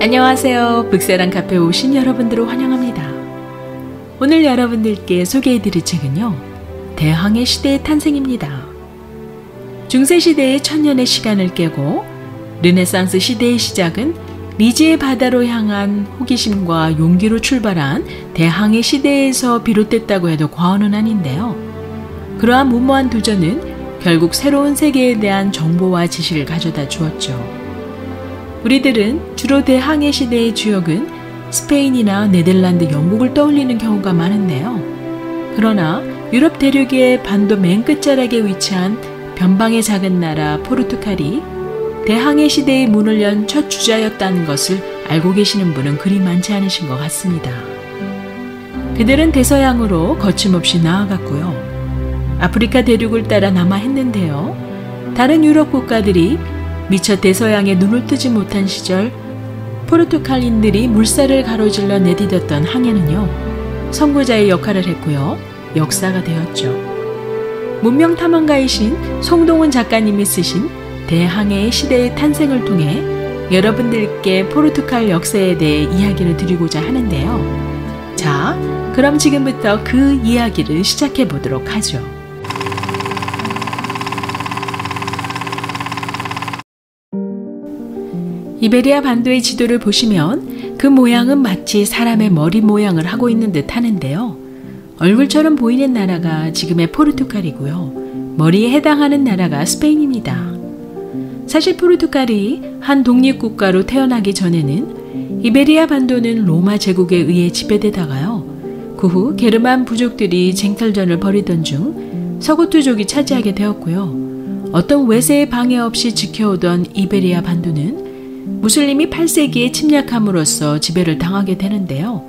안녕하세요. 북세랑 카페에 오신 여러분들을 환영합니다. 오늘 여러분들께 소개해드릴 책은요, 대항해 시대의 탄생입니다. 중세시대의 천년의 시간을 깨고 르네상스 시대의 시작은 미지의 바다로 향한 호기심과 용기로 출발한 대항해 시대에서 비롯됐다고 해도 과언은 아닌데요. 그러한 무모한 도전은 결국 새로운 세계에 대한 정보와 지식을 가져다 주었죠. 우리들은 주로 대항해 시대의 주역은 스페인이나 네덜란드, 영국을 떠올리는 경우가 많은데요. 그러나 유럽 대륙의 반도 맨 끝자락에 위치한 변방의 작은 나라 포르투갈이 대항해 시대의 문을 연 첫 주자였다는 것을 알고 계시는 분은 그리 많지 않으신 것 같습니다. 그들은 대서양으로 거침없이 나아갔고요. 아프리카 대륙을 따라 남하했는데요. 다른 유럽 국가들이 미처 대서양에 눈을 뜨지 못한 시절 포르투갈인들이 물살을 가로질러 내디뎠던 항해는요, 선구자의 역할을 했고요. 역사가 되었죠. 문명 탐험가이신 송동훈 작가님이 쓰신 대항해의 시대의 탄생을 통해 여러분들께 포르투갈 역사에 대해 이야기를 드리고자 하는데요. 자, 그럼 지금부터 그 이야기를 시작해 보도록 하죠. 이베리아 반도의 지도를 보시면 그 모양은 마치 사람의 머리 모양을 하고 있는 듯 하는데요. 얼굴처럼 보이는 나라가 지금의 포르투갈이고요. 머리에 해당하는 나라가 스페인입니다. 사실 포르투갈이 한 독립국가로 태어나기 전에는 이베리아 반도는 로마 제국에 의해 지배되다가요. 그 후 게르만 부족들이 쟁탈전을 벌이던 중 서고투족이 차지하게 되었고요. 어떤 외세의 방해 없이 지켜오던 이베리아 반도는 무슬림이 8세기에 침략함으로써 지배를 당하게 되는데요.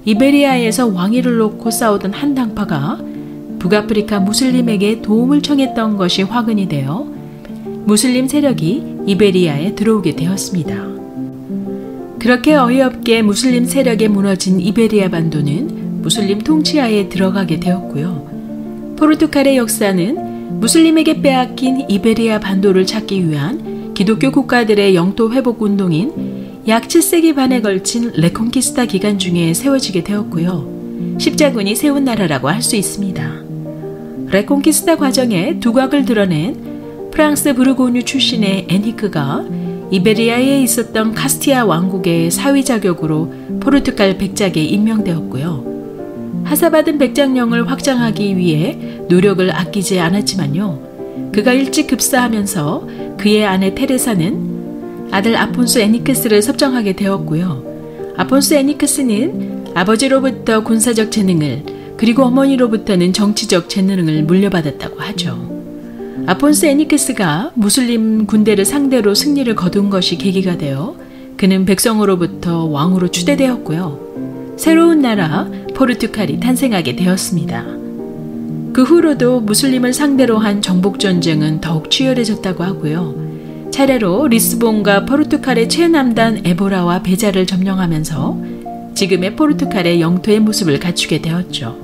이베리아에서 왕위를 놓고 싸우던 한 당파가 북아프리카 무슬림에게 도움을 청했던 것이 화근이 되어 무슬림 세력이 이베리아에 들어오게 되었습니다. 그렇게 어이없게 무슬림 세력에 무너진 이베리아 반도는 무슬림 통치하에 들어가게 되었고요. 포르투갈의 역사는 무슬림에게 빼앗긴 이베리아 반도를 찾기 위한 기독교 국가들의 영토 회복 운동인 약 7세기 반에 걸친 레콩키스타 기간 중에 세워지게 되었고요. 십자군이 세운 나라라고 할 수 있습니다. 레콩키스타 과정에 두각을 드러낸 프랑스 부르고뉴 출신의 에니크가 이베리아에 있었던 카스티아 왕국의 사위 자격으로 포르투갈 백작에 임명되었고요. 하사받은 백작령을 확장하기 위해 노력을 아끼지 않았지만요. 그가 일찍 급사하면서 그의 아내 테레사는 아들 아폰소 애니크스를 섭정하게 되었고요. 아폰소 애니크스는 아버지로부터 군사적 재능을, 그리고 어머니로부터는 정치적 재능을 물려받았다고 하죠. 아폰소 애니크스가 무슬림 군대를 상대로 승리를 거둔 것이 계기가 되어 그는 백성으로부터 왕으로 추대되었고요. 새로운 나라 포르투갈이 탄생하게 되었습니다. 그 후로도 무슬림을 상대로 한 정복전쟁은 더욱 치열해졌다고 하고요. 차례로 리스본과 포르투갈의 최남단 에보라와 베자를 점령하면서 지금의 포르투갈의 영토의 모습을 갖추게 되었죠.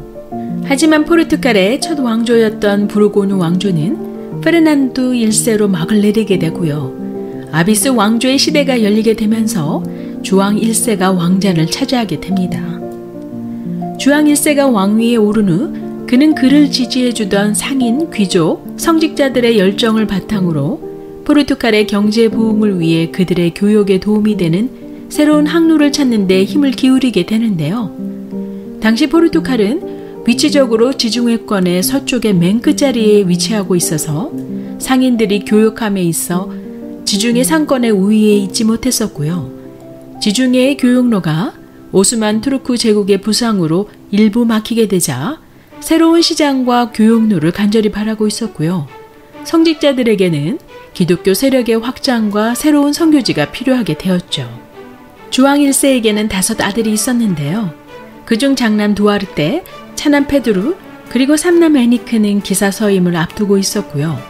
하지만 포르투갈의 첫 왕조였던 부르고뉴 왕조는 페르난도 1세로 막을 내리게 되고요. 아비스 왕조의 시대가 열리게 되면서 주왕 1세가 왕자를 차지하게 됩니다. 주왕 1세가 왕위에 오른 후 그는 그를 지지해주던 상인, 귀족, 성직자들의 열정을 바탕으로 포르투갈의 경제 부흥을 위해 그들의 교역에 도움이 되는 새로운 항로를 찾는 데 힘을 기울이게 되는데요. 당시 포르투갈은 위치적으로 지중해권의 서쪽의 맨 끝자리에 위치하고 있어서 상인들이 교역함에 있어 지중해 상권의 우위에 있지 못했었고요. 지중해의 교역로가 오스만 투르크 제국의 부상으로 일부 막히게 되자 새로운 시장과 교역로를 간절히 바라고 있었고요. 성직자들에게는 기독교 세력의 확장과 새로운 선교지가 필요하게 되었죠. 주왕 1세에게는 5 아들이 있었는데요. 그중 장남 두아르테, 차남 페드루, 그리고 삼남 에니크는 기사 서임을 앞두고 있었고요.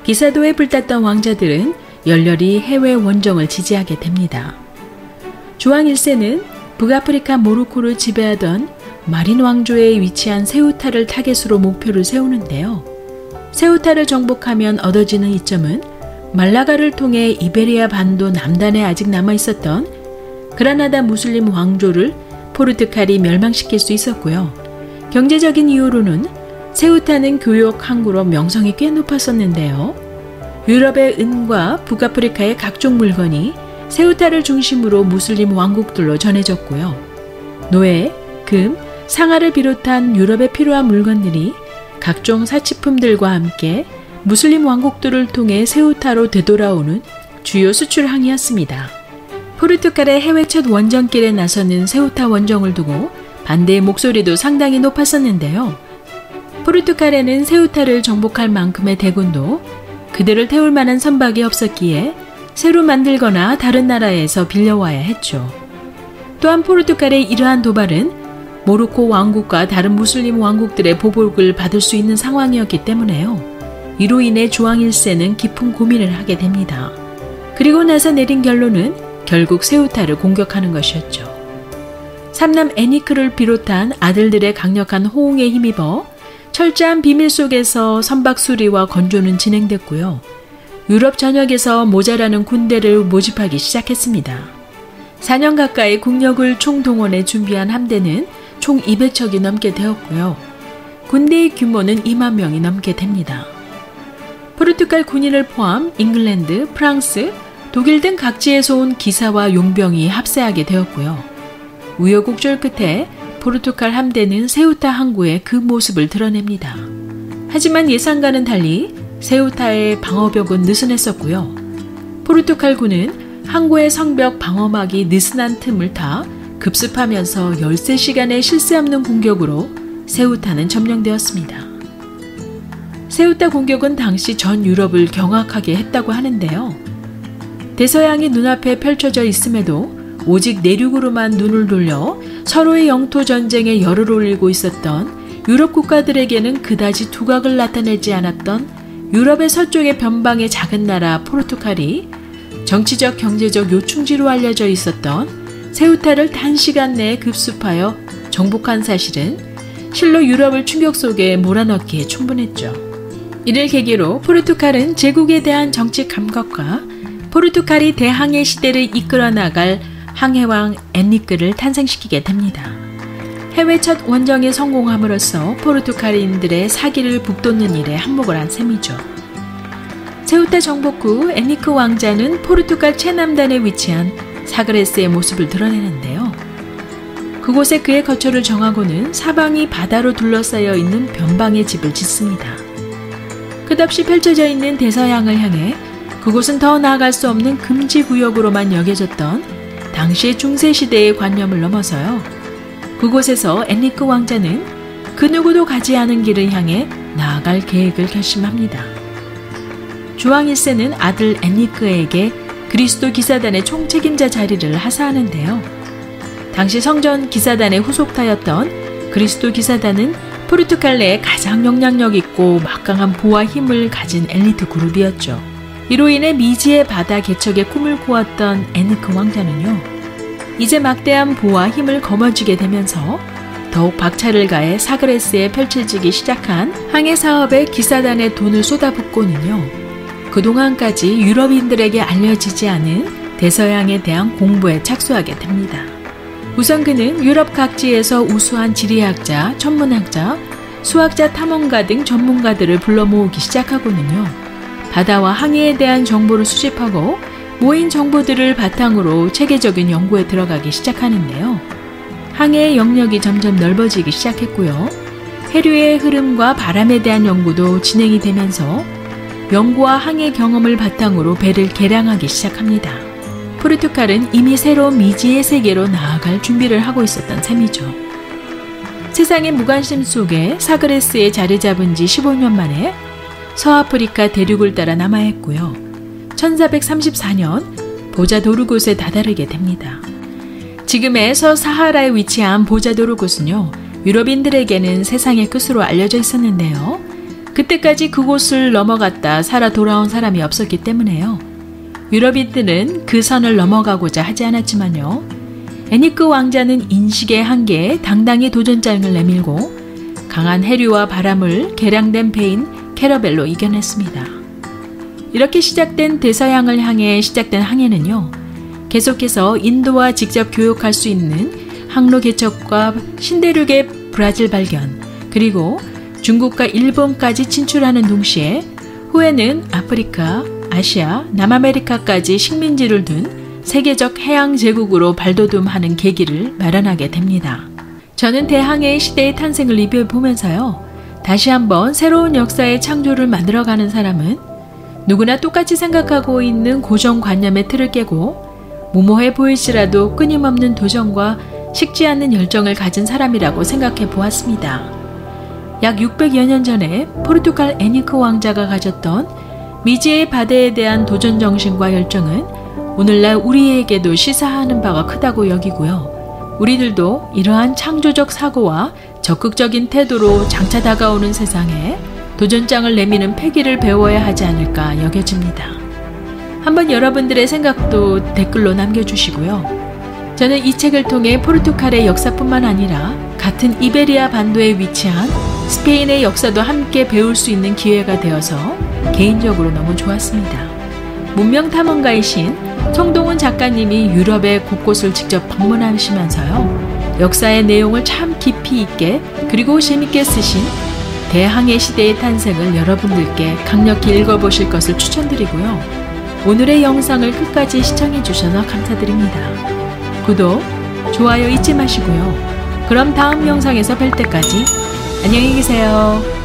기사도에 불탔던 왕자들은 열렬히 해외 원정을 지지하게 됩니다. 주왕 1세는 북아프리카 모로코를 지배하던 마린 왕조에 위치한 세우타를 타겟으로 목표를 세우는데요. 세우타를 정복하면 얻어지는 이점은 말라가를 통해 이베리아 반도 남단에 아직 남아있었던 그라나다 무슬림 왕조를 포르투갈이 멸망시킬 수 있었고요. 경제적인 이유로는 세우타는 교역 항구로 명성이 꽤 높았었는데요. 유럽의 은과 북아프리카의 각종 물건이 세우타를 중심으로 무슬림 왕국들로 전해졌고요. 노예, 금, 상아를 비롯한 유럽에 필요한 물건들이 각종 사치품들과 함께 무슬림 왕국들을 통해 세우타로 되돌아오는 주요 수출항이었습니다. 포르투갈의 해외 첫 원정길에 나서는 세우타 원정을 두고 반대의 목소리도 상당히 높았었는데요. 포르투갈에는 세우타를 정복할 만큼의 대군도 그들을 태울 만한 선박이 없었기에 새로 만들거나 다른 나라에서 빌려와야 했죠. 또한 포르투갈의 이러한 도발은 모로코 왕국과 다른 무슬림 왕국들의 보복을 받을 수 있는 상황이었기 때문에요. 이로 인해 조왕 1세는 깊은 고민을 하게 됩니다. 그리고 나서 내린 결론은 결국 세우타를 공격하는 것이었죠. 삼남 애니크를 비롯한 아들들의 강력한 호응에 힘입어 철저한 비밀 속에서 선박 수리와 건조는 진행됐고요. 유럽 전역에서 모자라는 군대를 모집하기 시작했습니다. 4년 가까이 국력을 총동원해 준비한 함대는 총 200척이 넘게 되었고요. 군대의 규모는 2만 명이 넘게 됩니다. 포르투갈 군인을 포함 잉글랜드, 프랑스, 독일 등 각지에서 온 기사와 용병이 합세하게 되었고요. 우여곡절 끝에 포르투갈 함대는 세우타 항구에 그 모습을 드러냅니다. 하지만 예상과는 달리 세우타의 방어벽은 느슨했었고요. 포르투갈군은 항구의 성벽 방어막이 느슨한 틈을 타 급습하면서 13시간의 쉴 새 없는 공격으로 세우타는 점령되었습니다. 세우타 공격은 당시 전 유럽을 경악하게 했다고 하는데요. 대서양이 눈앞에 펼쳐져 있음에도 오직 내륙으로만 눈을 돌려 서로의 영토 전쟁에 열을 올리고 있었던 유럽 국가들에게는 그다지 두각을 나타내지 않았던 유럽의 서쪽의 변방의 작은 나라 포르투갈이 정치적 경제적 요충지로 알려져 있었던 세우타를 단시간 내에 급습하여 정복한 사실은 실로 유럽을 충격 속에 몰아넣기에 충분했죠. 이를 계기로 포르투갈은 제국에 대한 정치 감각과 포르투갈이 대항해 시대를 이끌어 나갈 항해왕 엔리크를 탄생시키게 됩니다. 해외 첫 원정에 성공함으로써 포르투갈인들의 사기를 북돋는 일에 한몫을 한 셈이죠. 세우타 정복 후 엔리크 왕자는 포르투갈 최남단에 위치한 사그레스의 모습을 드러내는데요. 그곳에 그의 거처를 정하고는 사방이 바다로 둘러싸여 있는 변방의 집을 짓습니다. 끝없이 펼쳐져 있는 대서양을 향해 그곳은 더 나아갈 수 없는 금지구역으로만 여겨졌던 당시의 중세시대의 관념을 넘어서요. 그곳에서 엔리크 왕자는 그 누구도 가지 않은 길을 향해 나아갈 계획을 결심합니다. 조왕 1세는 아들 엔리크에게 그리스도 기사단의 총책임자 자리를 하사하는데요. 당시 성전 기사단의 후속타였던 그리스도 기사단은 포르투갈 내에 가장 영향력 있고 막강한 부와 힘을 가진 엘리트 그룹이었죠. 이로 인해 미지의 바다 개척에 꿈을 꾸었던 엔리크 왕자는요. 이제 막대한 부와 힘을 거머쥐게 되면서 더욱 박차를 가해 사그레스에 펼쳐지기 시작한 항해 사업에 기사단의 돈을 쏟아붓고는요. 그동안까지 유럽인들에게 알려지지 않은 대서양에 대한 공부에 착수하게 됩니다. 우선 그는 유럽 각지에서 우수한 지리학자, 천문학자, 수학자, 탐험가 등 전문가들을 불러 모으기 시작하고는요. 바다와 항해에 대한 정보를 수집하고 모인 정보들을 바탕으로 체계적인 연구에 들어가기 시작하는데요. 항해의 영역이 점점 넓어지기 시작했고요. 해류의 흐름과 바람에 대한 연구도 진행이 되면서 연구와 항해 경험을 바탕으로 배를 개량하기 시작합니다. 포르투갈은 이미 새로운 미지의 세계로 나아갈 준비를 하고 있었던 셈이죠. 세상의 무관심 속에 사그레스에 자리 잡은 지 15년 만에 서아프리카 대륙을 따라 남하했고요. 1434년 보자도르곳에 다다르게 됩니다. 지금의 서사하라에 위치한 보자도르곳은요. 유럽인들에게는 세상의 끝으로 알려져 있었는데요. 그때까지 그곳을 넘어갔다 살아 돌아온 사람이 없었기 때문에요. 유럽인들은 그 선을 넘어가고자 하지 않았지만요. 애니크 왕자는 인식의 한계에 당당히 도전장을 내밀고 강한 해류와 바람을 개량된 배인 캐러벨로 이겨냈습니다. 이렇게 시작된 대서양을 향해 시작된 항해는요. 계속해서 인도와 직접 교역할 수 있는 항로 개척과 신대륙의 브라질 발견, 그리고 중국과 일본까지 진출하는 동시에 후에는 아프리카, 아시아, 남아메리카까지 식민지를 둔 세계적 해양 제국으로 발돋움하는 계기를 마련하게 됩니다. 저는 대항해 시대의 탄생을 리뷰해 보면서요, 다시 한번 새로운 역사의 창조를 만들어가는 사람은 누구나 똑같이 생각하고 있는 고정관념의 틀을 깨고 무모해 보일지라도 끊임없는 도전과 식지 않는 열정을 가진 사람이라고 생각해 보았습니다. 약 600여 년 전에 포르투갈 에니크 왕자가 가졌던 미지의 바다에 대한 도전 정신과 열정은 오늘날 우리에게도 시사하는 바가 크다고 여기고요. 우리들도 이러한 창조적 사고와 적극적인 태도로 장차 다가오는 세상에 도전장을 내미는 패기를 배워야 하지 않을까 여겨집니다. 한번 여러분들의 생각도 댓글로 남겨주시고요. 저는 이 책을 통해 포르투갈의 역사뿐만 아니라 같은 이베리아 반도에 위치한 스페인의 역사도 함께 배울 수 있는 기회가 되어서 개인적으로 너무 좋았습니다. 문명 탐험가이신 성동훈 작가님이 유럽의 곳곳을 직접 방문하시면서요, 역사의 내용을 참 깊이 있게 그리고 재밌게 쓰신 대항해 시대의 탄생을 여러분들께 강력히 읽어보실 것을 추천드리고요. 오늘의 영상을 끝까지 시청해 주셔서 감사드립니다. 구독, 좋아요 잊지 마시고요. 그럼 다음 영상에서 뵐 때까지 안녕히 계세요.